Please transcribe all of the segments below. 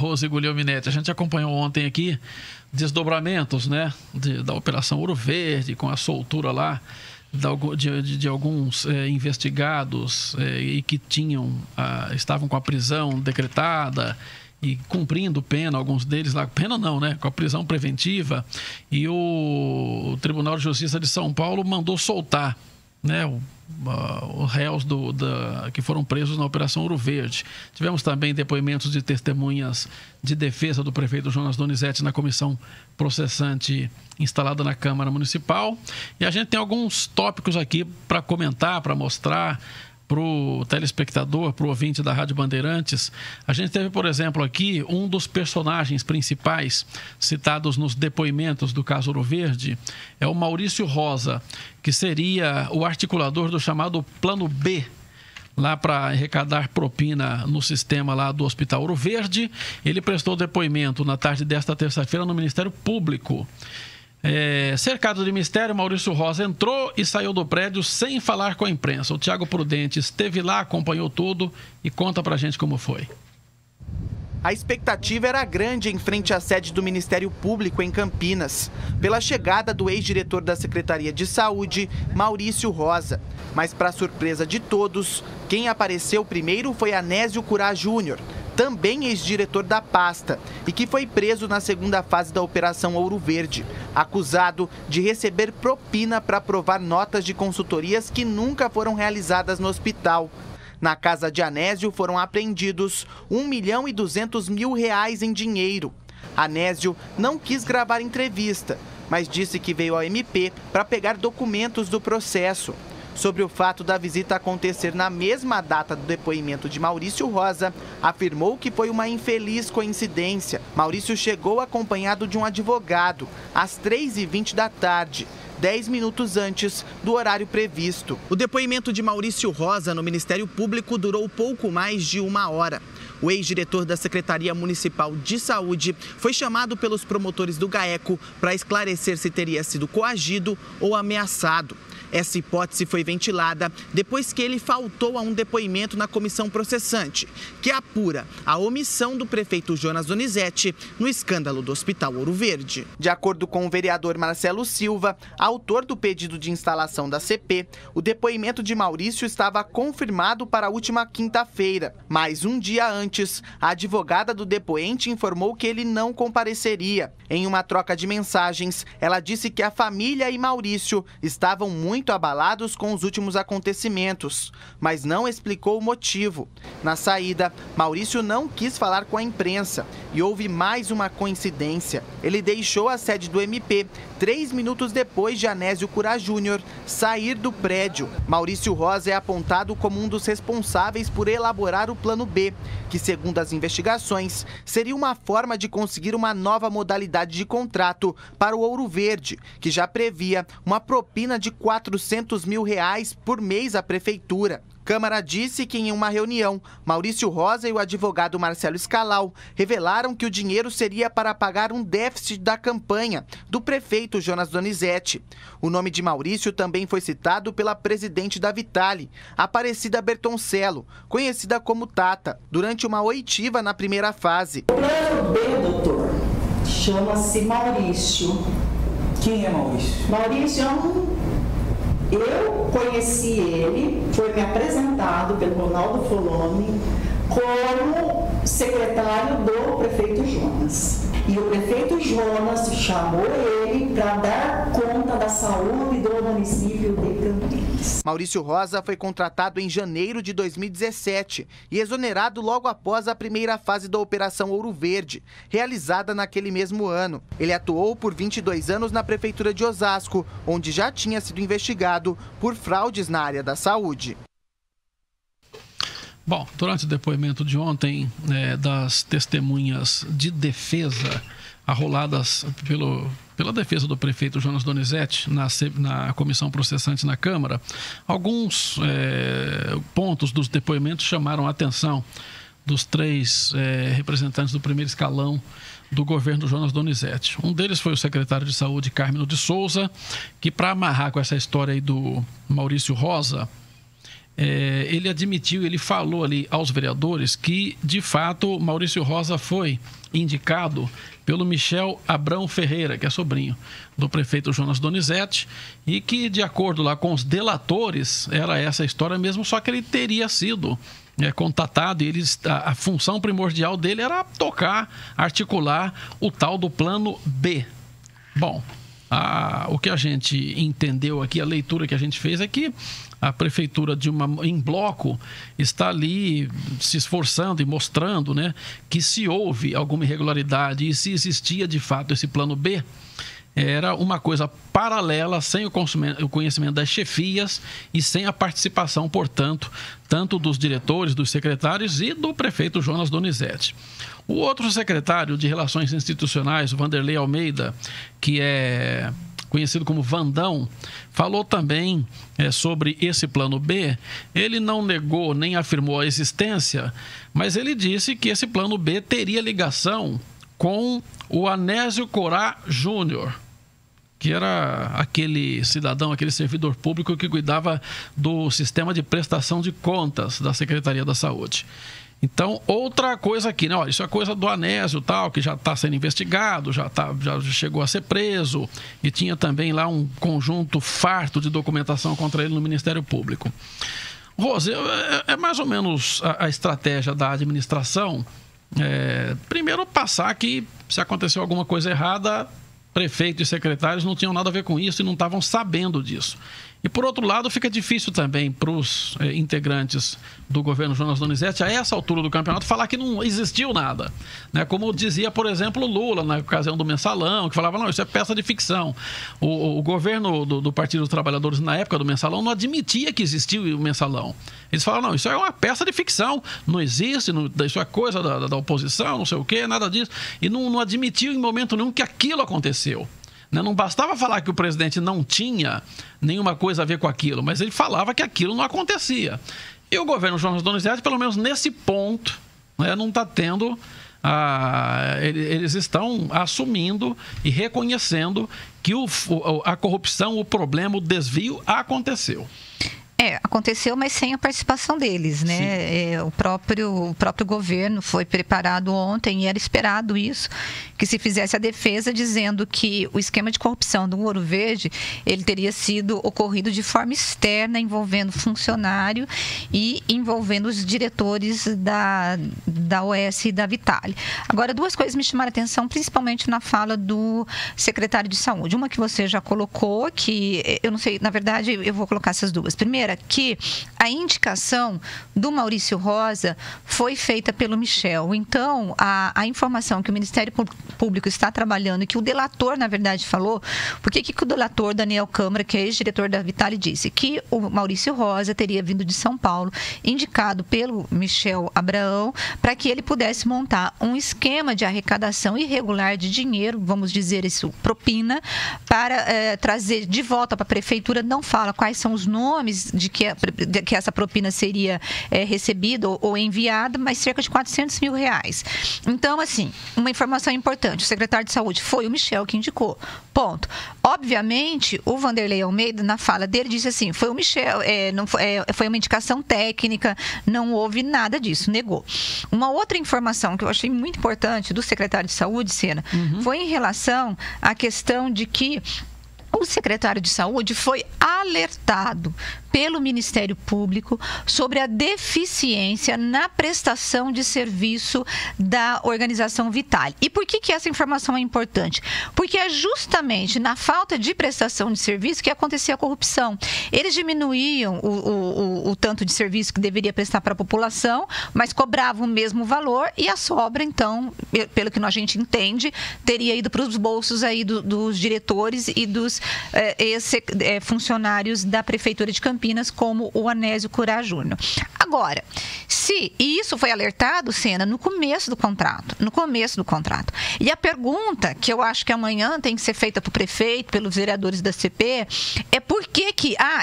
Rose Guglielminetti. A gente acompanhou ontem aqui desdobramentos, né, da Operação Ouro Verde, com a soltura lá de alguns investigados e que estavam com a prisão decretada e cumprindo pena, alguns deles lá, pena não, né, com a prisão preventiva, e o Tribunal de Justiça de São Paulo mandou soltar, né, os réus que foram presos na Operação Ouro Verde. Tivemos também depoimentos de testemunhas de defesa do prefeito Jonas Donizete na comissão processante instalada na Câmara Municipal. E a gente tem alguns tópicos aqui para comentar, para mostrar para o telespectador, para o ouvinte da Rádio Bandeirantes. A gente teve, por exemplo, aqui um dos personagens principais citados nos depoimentos do caso Ouro Verde, é o Maurício Rosa, que seria o articulador do chamado Plano B, lá para arrecadar propina no sistema lá do Hospital Ouro Verde. Ele prestou depoimento na tarde desta terça-feira no Ministério Público. Cercado de mistério, Maurício Rosa entrou e saiu do prédio sem falar com a imprensa. O Tiago Prudente esteve lá, acompanhou tudo e conta pra gente como foi. A expectativa era grande em frente à sede do Ministério Público em Campinas, pela chegada do ex-diretor da Secretaria de Saúde, Maurício Rosa. Mas, para surpresa de todos, quem apareceu primeiro foi Anésio Curá Júnior, também ex-diretor da pasta, e que foi preso na segunda fase da Operação Ouro Verde, acusado de receber propina para aprovar notas de consultorias que nunca foram realizadas no hospital. Na casa de Anésio foram apreendidos R$1.200.000 em dinheiro. Anésio não quis gravar entrevista, mas disse que veio ao MP para pegar documentos do processo. Sobre o fato da visita acontecer na mesma data do depoimento de Maurício Rosa, afirmou que foi uma infeliz coincidência. Maurício chegou acompanhado de um advogado às 3h20 da tarde, 10 minutos antes do horário previsto. O depoimento de Maurício Rosa no Ministério Público durou pouco mais de 1 hora. O ex-diretor da Secretaria Municipal de Saúde foi chamado pelos promotores do GAECO para esclarecer se teria sido coagido ou ameaçado. Essa hipótese foi ventilada depois que ele faltou a um depoimento na comissão processante, que apura a omissão do prefeito Jonas Donizete no escândalo do Hospital Ouro Verde. De acordo com o vereador Marcelo Silva, autor do pedido de instalação da CP, o depoimento de Maurício estava confirmado para a última quinta-feira, mas um dia antes, a advogada do depoente informou que ele não compareceria. Em uma troca de mensagens, ela disse que a família e Maurício estavam muito abalados com os últimos acontecimentos, mas não explicou o motivo. Na saída, Maurício não quis falar com a imprensa e houve mais uma coincidência. Ele deixou a sede do MP 3 minutos depois de Anésio Curá Júnior sair do prédio. Maurício Rosa é apontado como um dos responsáveis por elaborar o Plano B, que, segundo as investigações, seria uma forma de conseguir uma nova modalidade de contrato para o Ouro Verde, que já previa uma propina de R$400.000 por mês à prefeitura. Câmara disse que em uma reunião, Maurício Rosa e o advogado Marcelo Scalau revelaram que o dinheiro seria para pagar um déficit da campanha do prefeito Jonas Donizete. O nome de Maurício também foi citado pela presidente da Vitale, Aparecida Bertoncello, conhecida como Tata, durante uma oitiva na primeira fase. O plano B, doutor, chama-se Maurício. Quem é Maurício? Maurício é Eu conheci ele, foi me apresentado pelo Ronaldo Foloni como secretário do prefeito Jonas. E o prefeito Jonas chamou ele para dar conta da saúde do município de Campinas. Maurício Rosa foi contratado em janeiro de 2017 e exonerado logo após a primeira fase da Operação Ouro Verde, realizada naquele mesmo ano. Ele atuou por 22 anos na Prefeitura de Osasco, onde já tinha sido investigado por fraudes na área da saúde. Bom, durante o depoimento de ontem, das testemunhas de defesa arroladas pela defesa do prefeito Jonas Donizete na comissão processante na Câmara, alguns pontos dos depoimentos chamaram a atenção dos 3 representantes do primeiro escalão do governo Jonas Donizete. Um deles foi o secretário de Saúde, Carmelo de Souza, que, para amarrar com essa história aí do Maurício Rosa, ele admitiu, ele falou ali aos vereadores que, de fato, Maurício Rosa foi indicado pelo Michel Abrão Ferreira, que é sobrinho do prefeito Jonas Donizete, e que, de acordo lá com os delatores, era essa a história mesmo, só que ele teria sido contatado e a função primordial dele era tocar, articular o tal do plano B. Bom, o que a gente entendeu aqui, a leitura que a gente fez é que a prefeitura em bloco está ali se esforçando e mostrando, né, que se houve alguma irregularidade e se existia de fato esse plano B, era uma coisa paralela, sem o conhecimento das chefias e sem a participação, portanto, tanto dos diretores, dos secretários e do prefeito Jonas Donizete. O outro secretário de Relações Institucionais, Vanderlei Almeida, que é conhecido como Vandão, falou também sobre esse plano B. Ele não negou nem afirmou a existência, mas ele disse que esse plano B teria ligação com o Anésio Corá Júnior, que era aquele cidadão, aquele servidor público que cuidava do sistema de prestação de contas da Secretaria da Saúde. Então, outra coisa aqui, né? Olha, isso é coisa do Anésio, tal, que já está sendo investigado, já chegou a ser preso e tinha também lá um conjunto farto de documentação contra ele no Ministério Público. Rose, é mais ou menos a estratégia da administração. Primeiro, passar que se aconteceu alguma coisa errada, prefeito e secretários não tinham nada a ver com isso e não estavam sabendo disso. E, por outro lado, fica difícil também para os integrantes do governo Jonas Donizete, a essa altura do campeonato, falar que não existiu nada, né? Como dizia, por exemplo, Lula, na ocasião do Mensalão, que falava, não, isso é peça de ficção. O governo do Partido dos Trabalhadores, na época do Mensalão, não admitia que existia o Mensalão. Eles falavam, não, isso é uma peça de ficção, não existe, isso é coisa da oposição, não sei o quê, nada disso. E não admitiu em momento nenhum que aquilo aconteceu. Não bastava falar que o presidente não tinha nenhuma coisa a ver com aquilo, mas ele falava que aquilo não acontecia. E o governo Jonas Donizete, pelo menos nesse ponto, não está tendo... eles estão assumindo e reconhecendo que a corrupção, o problema, o desvio aconteceu. Aconteceu, mas sem a participação deles, né? O próprio governo foi preparado ontem e era esperado isso, que se fizesse a defesa dizendo que o esquema de corrupção do Ouro Verde, ele teria sido ocorrido de forma externa, envolvendo funcionário e envolvendo os diretores da OS e da Vitale. Agora, duas coisas me chamaram a atenção, principalmente na fala do secretário de Saúde. Uma que você já colocou, que eu não sei, na verdade, eu vou colocar essas duas. Primeira, que a indicação do Maurício Rosa foi feita pelo Michel. Então, a informação que o Ministério Público está trabalhando e que o delator, na verdade, falou, porque que o delator Daniel Câmara, que é ex-diretor da Vitale, disse que o Maurício Rosa teria vindo de São Paulo, indicado pelo Michel Abraão, para que ele pudesse montar um esquema de arrecadação irregular de dinheiro, vamos dizer isso, propina, para trazer de volta para a prefeitura. Não fala quais são os nomes de que essa propina seria recebida ou enviada, mas cerca de R$400 mil. Então, assim, uma informação importante, o secretário de Saúde foi o Michel que indicou, ponto. Obviamente, o Vanderlei Almeida, na fala dele, disse assim, foi o Michel, foi uma indicação técnica, não houve nada disso, negou. Uma outra informação que eu achei muito importante do secretário de Saúde, Sena, foi em relação à questão de que o secretário de Saúde foi alertado pelo Ministério Público sobre a deficiência na prestação de serviço da organização Vitale. E por que essa informação é importante? Porque é justamente na falta de prestação de serviço que acontecia a corrupção. Eles diminuíam o tanto de serviço que deveria prestar para a população, mas cobravam o mesmo valor e a sobra, então, pelo que a gente entende, teria ido para os bolsos aí dos diretores e dos funcionários da Prefeitura de Campinas, como o Anésio Corá Júnior. Agora, e isso foi alertado, Sena, no começo do contrato. E a pergunta que eu acho que amanhã tem que ser feita para o prefeito, pelos vereadores da CP, é por que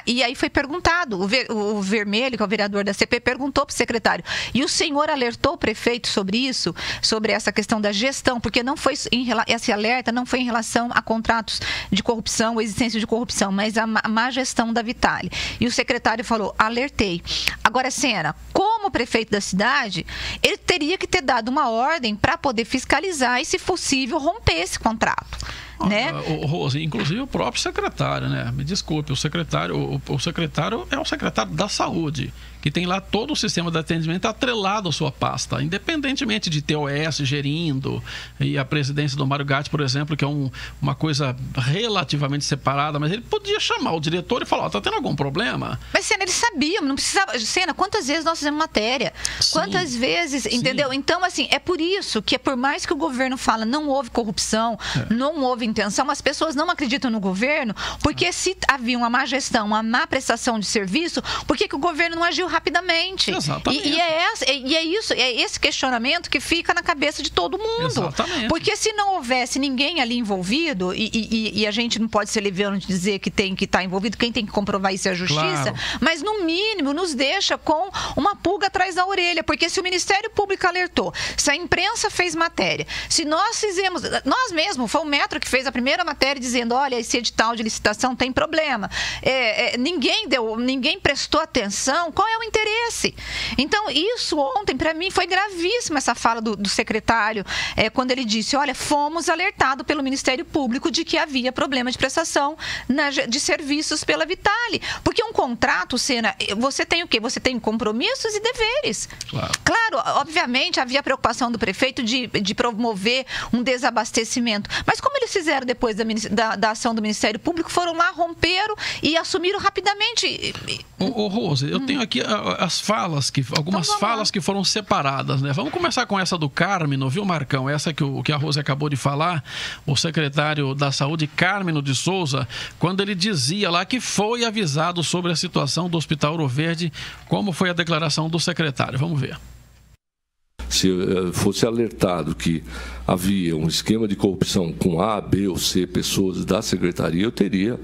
e aí foi perguntado, o Vermelho, que é o vereador da CP, perguntou para o secretário, e o senhor alertou o prefeito sobre isso, sobre essa questão da gestão, porque não foi esse alerta não foi em relação a contratos de corrupção, ou existência de corrupção, mas a má gestão da Vitale. E o secretário falou, alertei. Agora, Sena, como prefeito da cidade, ele teria que ter dado uma ordem para poder fiscalizar e, se possível, romper esse contrato. Né? Rose, inclusive o próprio secretário, né? Me desculpe, o secretário é o secretário da Saúde, que tem lá todo o sistema de atendimento atrelado à sua pasta, independentemente de ter OS gerindo e a presidência do Mário Gatti, por exemplo, que é uma coisa relativamente separada, mas ele podia chamar o diretor e falar, tá tendo algum problema? Mas, Sena, eles sabiam, não precisava... Sena, quantas vezes nós fizemos matéria? Sim, quantas vezes, entendeu? Então, assim, é por isso que, por mais que o governo fala não houve corrupção, não houve intenção, as pessoas não acreditam no governo, porque se havia uma má gestão, uma má prestação de serviço, por que o governo não agiu rapidamente? Exatamente. E é esse questionamento que fica na cabeça de todo mundo. Exatamente. Porque se não houvesse ninguém ali envolvido, e a gente não pode ser leviano de dizer que tem que estar envolvido, quem tem que comprovar isso é a justiça, mas no mínimo nos deixa com uma pulga atrás da orelha, porque se o Ministério Público alertou, se a imprensa fez matéria, se nós fizemos, nós mesmos, foi o Metro que fez a primeira matéria dizendo, olha, esse edital de licitação tem problema, ninguém prestou atenção, qual é o interesse? Então, isso ontem, para mim, foi gravíssima essa fala do secretário, quando ele disse, olha, fomos alertados pelo Ministério Público de que havia problema de prestação de serviços pela Vitale. Porque um contrato, Sena, você tem o quê? Você tem compromissos e deveres. Claro, obviamente, havia preocupação do prefeito de promover um desabastecimento. Mas como eles fizeram depois da ação do Ministério Público, foram lá, romperam e assumiram rapidamente. Rose, eu tenho aqui algumas falas que foram separadas, né? Vamos começar com essa do Cármino, viu, Marcão? Essa que a Rose acabou de falar, o secretário da Saúde, Cármino de Souza, quando ele dizia lá que foi avisado sobre a situação do Hospital Ouro Verde. Como foi a declaração do secretário? Vamos ver. Se fosse alertado que havia um esquema de corrupção com A, B ou C pessoas da secretaria, eu teria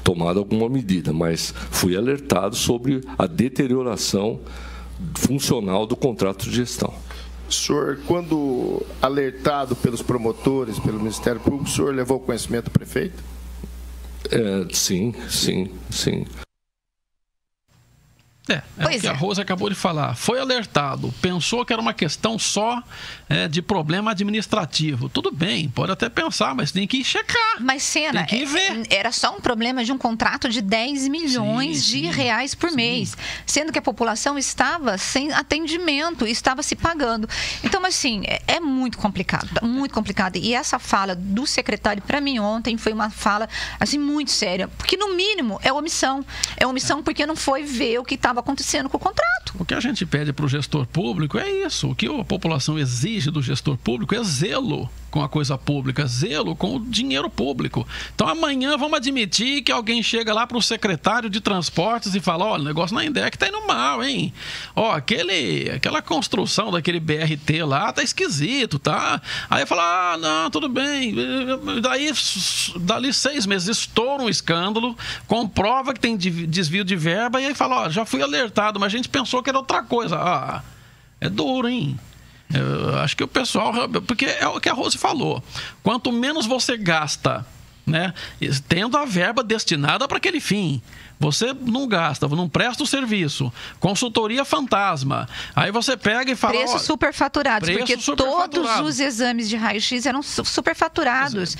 tomado alguma medida, mas fui alertado sobre a deterioração funcional do contrato de gestão. Senhor, quando alertado pelos promotores, pelo Ministério Público, o senhor levou conhecimento do prefeito? Sim. O que a Rose acabou de falar. Foi alertado, pensou que era uma questão só de problema administrativo. Tudo bem, pode até pensar, mas tem que ir checar. Mas, Sena, tem que ir ver. Era só um problema de um contrato de 10 milhões de reais por mês, sendo que a população estava sem atendimento, estava se pagando. Então, assim, é muito complicado, muito complicado. E essa fala do secretário, para mim, ontem, foi uma fala, assim, muito séria. Porque, no mínimo, é omissão. É omissão porque não foi ver o que estava acontecendo com o contrato. O que a gente pede para o gestor público é isso. O que a população exige do gestor público é zelo com a coisa pública, zelo com o dinheiro público. Então amanhã vamos admitir que alguém chega lá para o secretário de transportes e fala, olha, o negócio na INDEC tá indo mal, hein? Ó, aquela construção daquele BRT lá tá esquisito, tá? Aí fala, não, tudo bem. Daí, dali 6 meses, estoura um escândalo, comprova que tem desvio de verba e aí fala, ó, já fui alertado, mas a gente pensou que era outra coisa. É duro, hein? Eu acho que o pessoal... Porque é o que a Rose falou. Quanto menos você gasta, né, tendo a verba destinada para aquele fim, você não gasta, não presta o serviço. Consultoria fantasma. Aí você pega e fala... Preços superfaturados, porque todos os exames de raio-x eram superfaturados.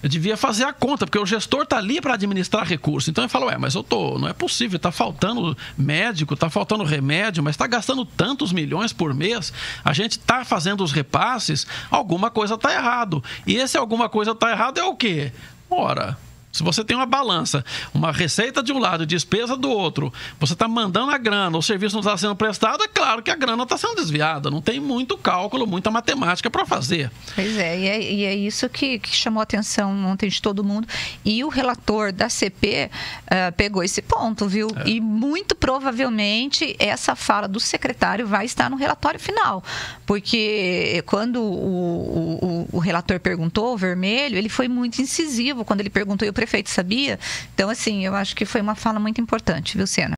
Eu devia fazer a conta, porque o gestor está ali para administrar recursos. Então ele fala, mas não é possível, está faltando médico, está faltando remédio, mas está gastando tantos milhões por mês, a gente está fazendo os repasses, alguma coisa está errado. E esse alguma coisa está errado é o quê? Ora... Se você tem uma balança, uma receita de um lado e despesa do outro, você está mandando a grana, o serviço não está sendo prestado, é claro que a grana está sendo desviada. Não tem muito cálculo, muita matemática para fazer. Pois e é isso que chamou a atenção ontem de todo mundo. E o relator da CP pegou esse ponto, viu? E muito provavelmente essa fala do secretário vai estar no relatório final. Porque quando o relator perguntou, o Vermelho, ele foi muito incisivo quando ele perguntou e o prefeito sabia. Então, assim, eu acho que foi uma fala muito importante, viu, Sena?